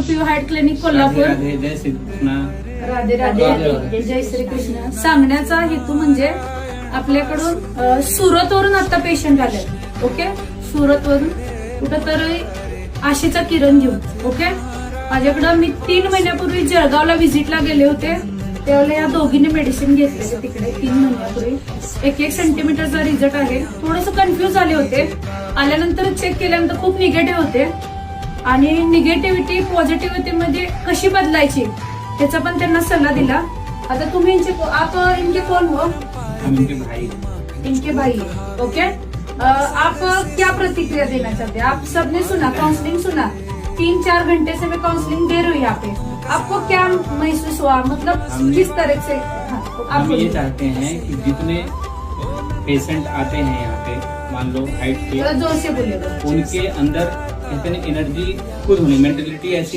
Pure heart clinic Kolhapur. Radhe जय श्री कृष्ण. राधे राधे जय श्री कृष्ण. सांगण्याचा हेतू म्हणजे आपल्याकडून सुरतवरून आता पेशंट आले. ओके, सुरतवरून कुठंतरी आशेचा किरण घेऊन. ओके, माझ्याकडं मी 3 महिन्यापूर्वी जळगावला व्हिजिटला गेले होते. त्यावेळेला या दोघींनी मेडिसिन घेतले तिकडे 3 महिन्यापूर्वी. 1 सेंटीमीटरचा रिझल्ट आहे. थोडंसं कन्फ्युज झाले होते. आल्यानंतर चेक केल्यानंतर खूप निगेटिव्ह होते आणि निगेटिव्हिटी पॉझिटिव्हिटीमध्ये कशी बदलायची त्याचा पण त्यांना सल्ला दिला. आता तुम्ही आप इनके कौन हो? हम इनके भाई. इनके भाई. ओके, आप क्या प्रतिक्रिया देना चाहते हैं? आप सबने सुना, काउंसलिंग सुना. 3-4 घंटे से मैं काउंसलिंग दे रही हूँ यहाँ पे. आपको क्या महसूस हुआ, मतलब किस तरह से? आप हम ये चाहते हैं कि जितने पेशेंट आते हैं यहाँ पे, मान लो हाइट के, जोर से बोलिएगा. उनके अंदर इतनी एनर्जी खुद होनी, मेंटेलिटी ऐसी